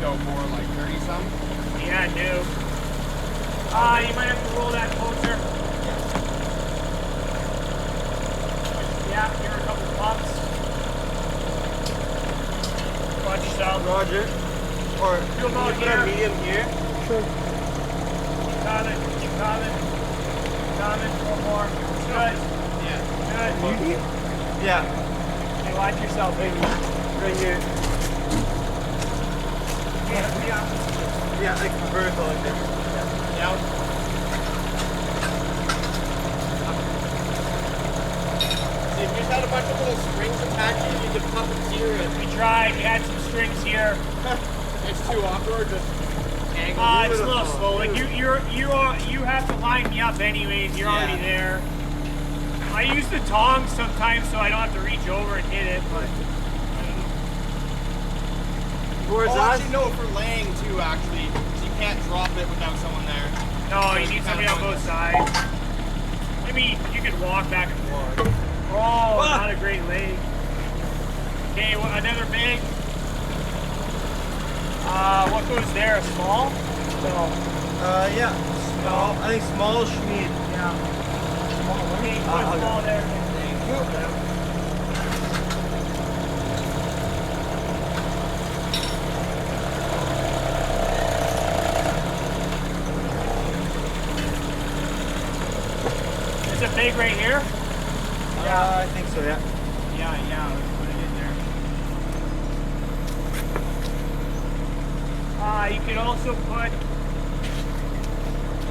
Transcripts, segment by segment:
go for like 30 some. Yeah, new. You might have to roll that closer. Yeah, here are a couple pumps. Watch yourself. Roger. Or do them out put a medium here. Sure. Keep coming, keep coming. Keep coming, one more. It's good. Yeah. Good. Yeah. Hey, watch yourself, baby. Right here. Yeah, like vertical like this. Yeah. Down. See, if you just had a bunch of little strings attached, you could pump it here. We tried, we had some strings here. It's too awkward, just angle. It's a little slow. Like you have to line me up anyways. You're already there. I use the tongs sometimes so I don't have to reach over and hit it, but. Actually, no, for laying too, actually. So you can't drop it without someone there. No, you need somebody on both sides. I mean, you could walk back and forth. Oh, not a great leg. Okay, another big. What goes there? A small? No. Yeah. Small. I think small schmeed. Yeah. Okay, put a small there. Thank you. Is it big right here? Yeah, I think so, yeah. Yeah, let's put it in there. You could also put,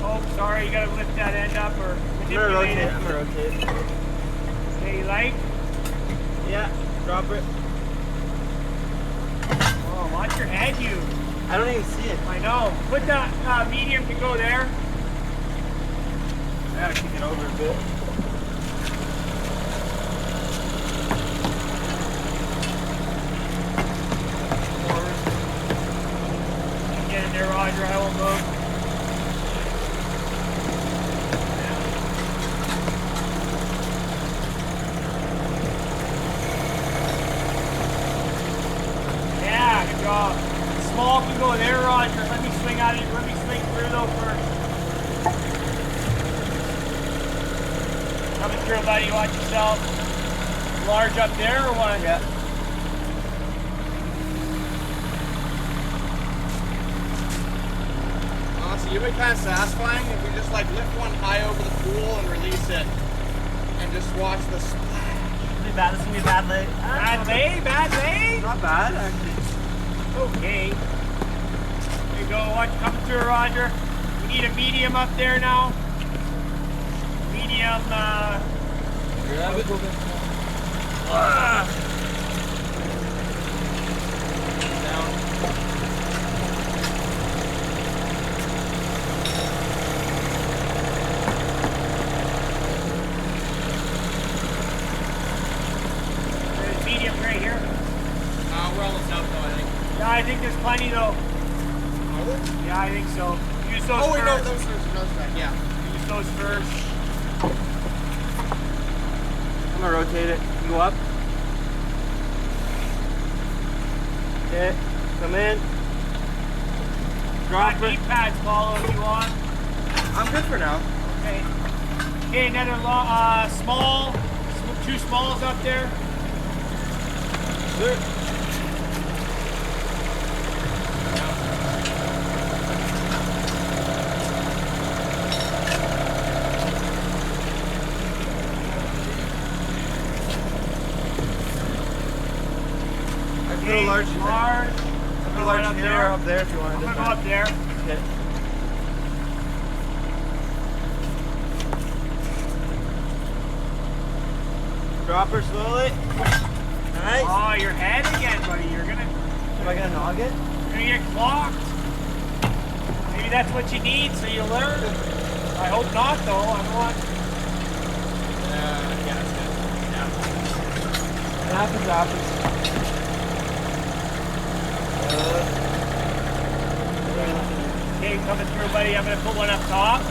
oh, sorry, you gotta lift that end up or manipulate it. I'm gonna rotate. Okay, you like? Yeah, drop it. Oh, watch your head, you. I don't even see it. I know. Put the medium to go there. I gotta kick it over a bit. Get in there, Roger. I won't move. Yeah, good job. Small can go there, Roger. Let me swing out of you. Let me swing through though first. Coming through, buddy. Watch yourself. Large up there or what? Yeah. Honestly, you'd be kind of satisfying if we just like lift one high over the pool and release it, and just watch the splash. This is gonna be a bad lay. Bad lay? Not bad, actually. Okay. There you go. Watch coming through, Roger. We need a medium up there now. Medium, Grab it. Down. there's medium right here. We're almost out though, I think. Yeah, I think there's plenty though. Are there? Yeah, I think so. Use those Oh wait, no, first. those back. Yeah. Use those first. I'm gonna rotate it. You go up. Okay, come in. Drop Knee it. pads follow if you want. I'm good for now. Okay. Okay, another small. Two smalls up there. Good. Put a large, Put a large here or up there if you want. I'm gonna go up there. Okay. Drop her slowly. Nice. Oh, your head again, buddy. You're gonna Am I gonna nog it? get clocked. Maybe that's what you need, so you learn. I hope not, though. I don't want. Yeah, that's good. Yeah. It happens. Okay, coming through, buddy. I'm gonna put one up top.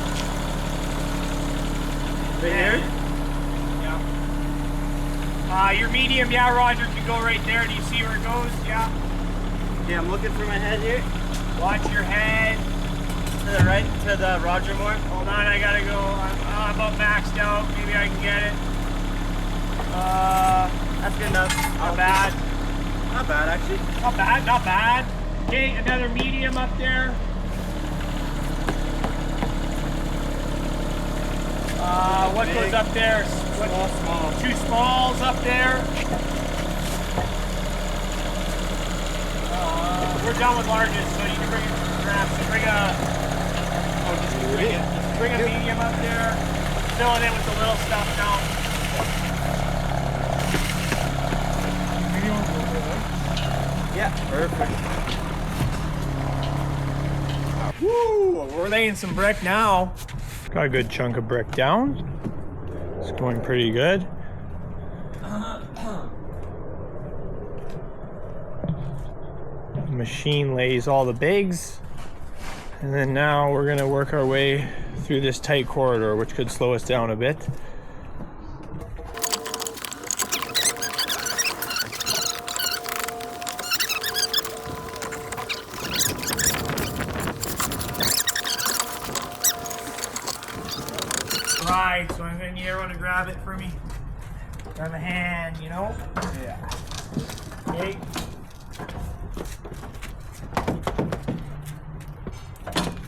Right here? Yeah. Your medium, yeah, Roger, can go right there. Do you see where it goes? Yeah. Okay, I'm looking for my head here. Watch your head. To the right, to the Roger Moore. Hold on, I gotta go. I'm about maxed out. Maybe I can get it. That's good enough. Not bad. Not bad, actually. Not bad, not bad. Okay, another medium up there. What Big. goes up there? Small. 2 smalls up there. We're done with larges, so you can bring it perhaps. Bring a medium up there. Fill it in with the little stuff now. Yeah, perfect. Woo! We're laying some brick now. Got a good chunk of brick down. It's going pretty good. The machine lays all the bigs. And then now we're gonna work our way through this tight corridor, which could slow us down a bit. Right, so I'm gonna need everyone to grab it for me. Grab a hand, you know? Yeah. Okay.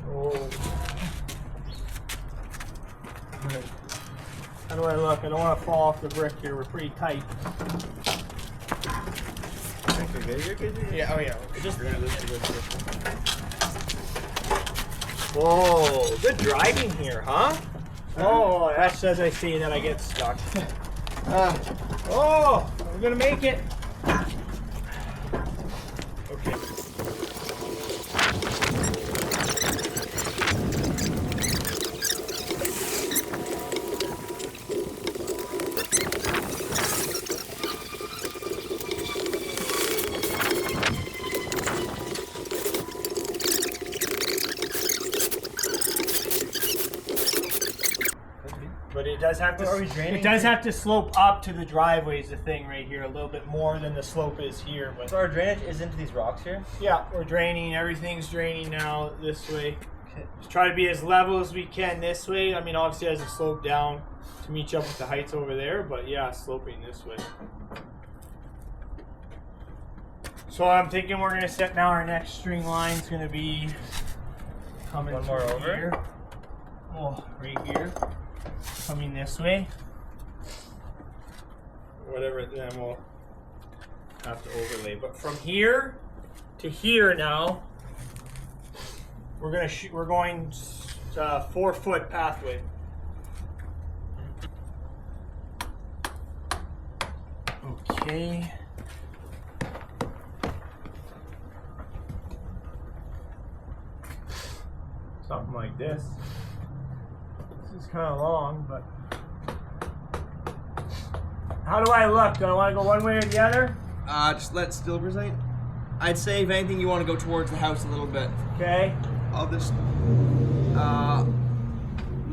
Oh. How do I look? I don't want to fall off the brick here. We're pretty tight. You're good, you're good. Yeah, oh yeah. Just Whoa, good driving here, huh? oh, that's as I say that I get stuck. Oh, we're gonna make it. Okay. But it does have to. Are we draining? It does have to slope up to the driveway. Is the thing right here a little bit more than the slope is here. But So our drainage is into these rocks here? yeah, we're draining. Everything's draining now this way. Just try to be as level as we can this way. I mean, obviously, as a slope down to meet you up with the heights over there. But yeah, sloping this way. So I'm thinking we're gonna set now. Our next string line's gonna be coming One more through over? here. Oh, right here. Coming this way. Whatever, then we'll have to overlay. But from here to here now, we're gonna we're going 4-foot pathway. Okay. Something like this. This is kind of long, but how do I look? Do I want to go one way or the other? Just let still present. I'd say if anything, you want to go towards the house a little bit. Okay. I'll just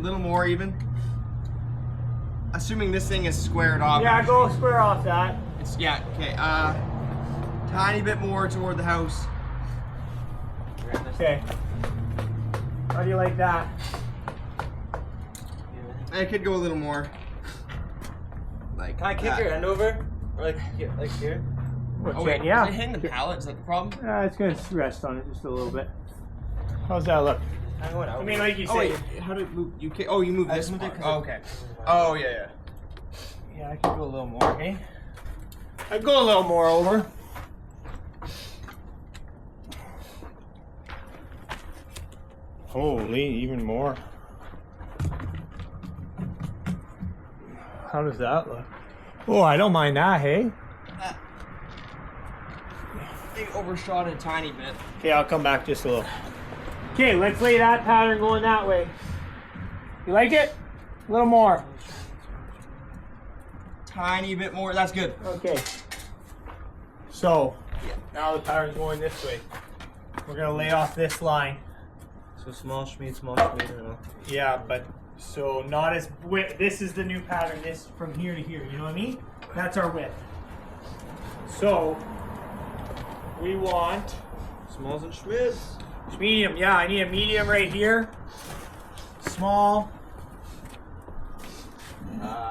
little more even. Assuming this thing is squared off. Yeah, go square off that. It's, yeah. Okay. Tiny bit more toward the house. Okay. How do you like that? I could go a little more. Like. Can I kick your end over? Or like here? Like here? Oh wait, yeah. is it hitting the pallet? Is that the problem? It's gonna rest on it just a little bit. How's that look? I'm going out. I mean, like you Oh said. wait, how did move? You oh, you moved I this moved it part. 'cause Oh, okay. Oh yeah, yeah. Yeah, I could go a little more, okay? I'd go a little more over. Holy, even more. How does that look? Oh, I don't mind that, hey? They overshot it a tiny bit. Okay, I'll come back just a little. Okay, let's lay that pattern going that way. You like it? A little more. Tiny bit more. That's good. Okay. So, Yeah. now the pattern's going this way. We're gonna lay off this line. So small schmeed, small schmeed, and all. Yeah, but so not as width. This is the new pattern. This from here to here. You know what I mean? That's our width. So we want Smalls and Schmids. Medium, yeah, I need a medium right here. Small.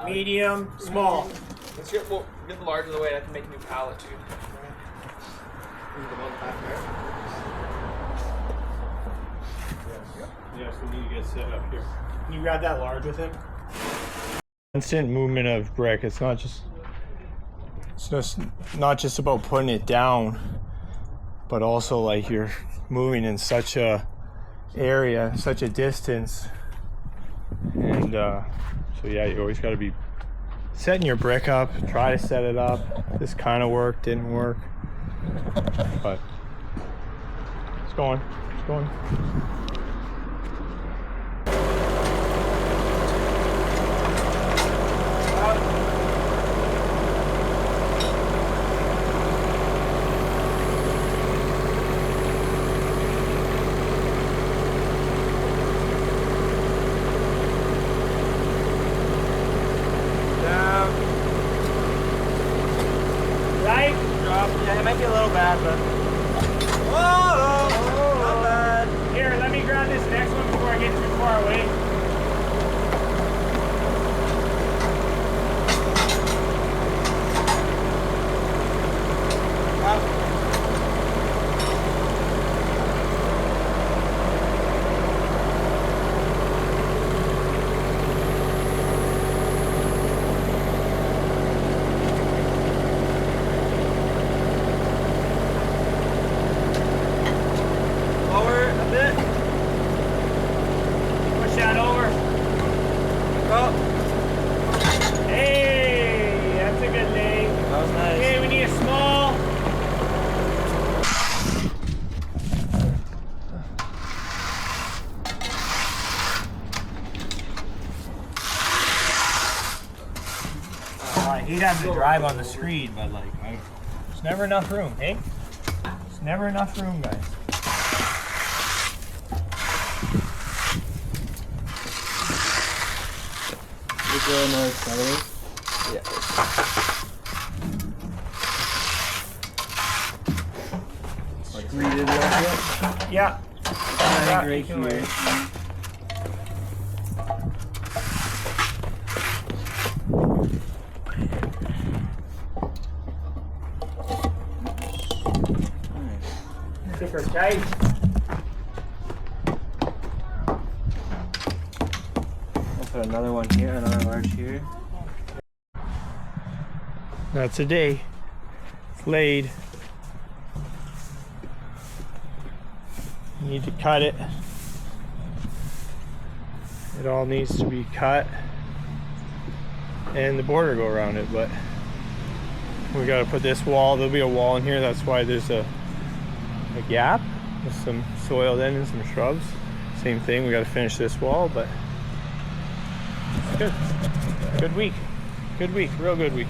Medium, small. Let's get, we'll get the large of the way. I can make a new pallet too. Yes, we need to get set up here. Can you grab that large with him? Constant movement of brick. It's not just not just about putting it down, but also like you're moving in such a area, such a distance, and so yeah, you always got to be setting your brick up. Try to set it up. This kind of worked, didn't work, but it's going. It's going. Yeah, it might be a little bad, but. Whoa! Not bad. Here, let me grab this next one before I get too far away. Lower a bit. Push that over. Oh, Hey, that's a good thing. that was nice. Okay, we need a small. He'd have to drive on the screen, but like, there's never enough room, hey? There's never enough room, guys. Is there another accelerator? Yeah. Like 3 did that? Yeah. I Yeah, think you can right wait. here. Thicker tight. I'll put another one here, another large here. That's a day. It's laid. You need to cut it. It all needs to be cut. And the border go around it, but we gotta put this wall. There'll be a wall in here, that's why there's a gap with some soil then and some shrubs. Same thing, we gotta finish this wall, but it's good. Good week. Good week, real good week.